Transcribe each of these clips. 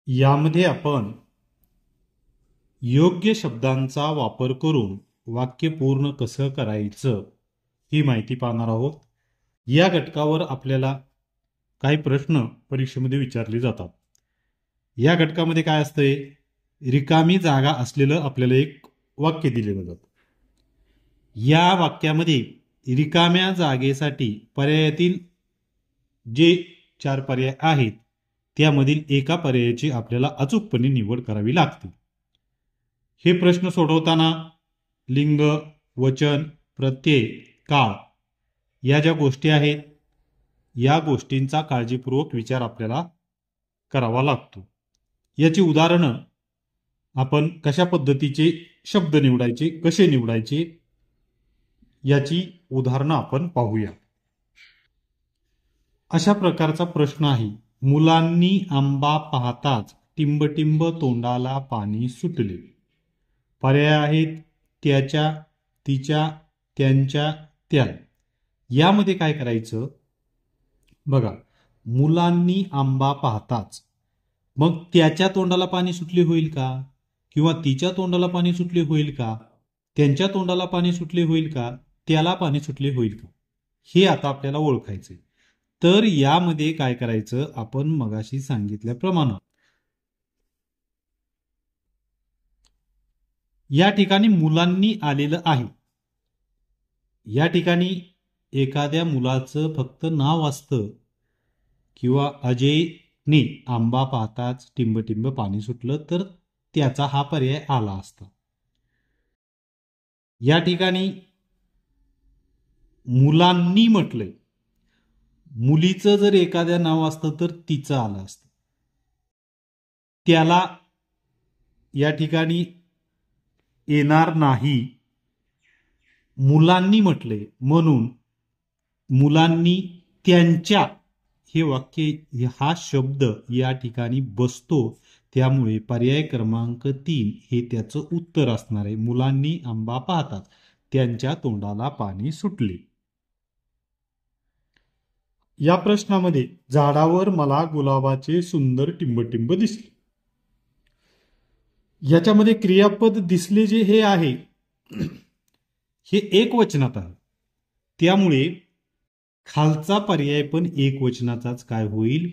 यामध्ये आपण योग्य शब्दांचा वापर करून वाक्य पूर्ण कसं करायचं ही माहिती पाहणार आहोत. या घटकावर आपल्याला काही प्रश्न परीक्षेमध्ये विचारले जातात. या घटकामध्ये काय असतंय, रिकामी जागा असलेलं आपल्याला एक वाक्य दिलेलं जातं. या वाक्यामध्ये रिकाम्या जागेसाठी पर्यायातील जे 4 पर्याय आहेत त्यामधील एका पर्यायाची आपल्याला अचूकपणे निवड करावी लागते. हे प्रश्न सोडवताना लिंग, वचन, प्रत्यय, काळ या ज्या गोष्टी आहेत या गोष्टींचा काळजीपूर्वक विचार आपल्याला करावा लागतो. याची उदाहरणं आपण कशा पद्धतीचे शब्द निवडायचे, कसे निवडायचे याची उदाहरणं आपण पाहूया. अशा प्रकारचा प्रश्न आहे. मुलांनी आंबा पाहताच टिंबटिंब तोंडाला पाणी सुटले. पर्याय आहेत त्याच्या, तिच्या, त्यांच्या, त्या. यामध्ये काय करायचं बघा, मुलांनी आंबा पाहताच, मग त्याच्या तोंडाला पाणी सुटले होईल का, किंवा तिच्या तोंडाला पाणी सुटले होईल का, त्यांच्या तोंडाला पाणी सुटले होईल का, त्याला पाणी सुटले होईल का, हे आता आपल्याला ओळखायचंय. तर यामध्ये काय करायचं, आपण मगाशी सांगितल्याप्रमाणे या ठिकाणी मुलांनी आलेलं आहे. या ठिकाणी एखाद्या मुलाचं फक्त नाव असतं किंवा अजयने आंबा पाहताच टिंबटिंब पाणी सुटलं तर त्याचा हा पर्याय आला असता. या ठिकाणी मुलांनी म्हटलंय, मुलीचं जर एखाद्या नाव असतं तर तिचं आलं असतं. त्याला या ठिकाणी येणार नाही. मुलांनी म्हटले म्हणून मुलांनी त्यांच्या हे वाक्य, हा शब्द या ठिकाणी बसतो. त्यामुळे पर्याय क्रमांक 3 हे त्याचं उत्तर असणार आहे. मुलांनी आंबा पाहतात त्यांच्या तोंडाला पाणी सुटले. या प्रश्नामध्ये झाडावर मला गुलाबाचे सुंदर टिंबटिंब दिसले. याच्यामध्ये क्रियापद दिसले जे हे आहे हे एक वचनात आहे. त्यामुळे खालचा पर्याय पण एक वचनाचाच काय होईल,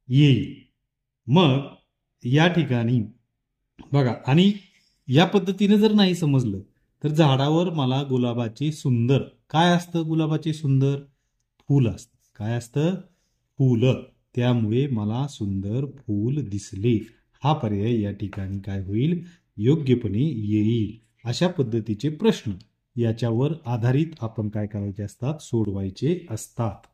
येईल. मग या ठिकाणी बघा, आणि या पद्धतीने जर नाही समजलं तर झाडावर मला गुलाबाचे सुंदर, काय असतं गुलाबाचे सुंदर, फूल असतं. काय असतं, फूल. त्यामुळे मला सुंदर फूल दिसले हा पर्याय या ठिकाणी काय होईल, योग्यपणे येईल. अशा पद्धतीचे प्रश्न याच्यावर आधारित आपण काय करायचे असतात, सोडवायचे असतात.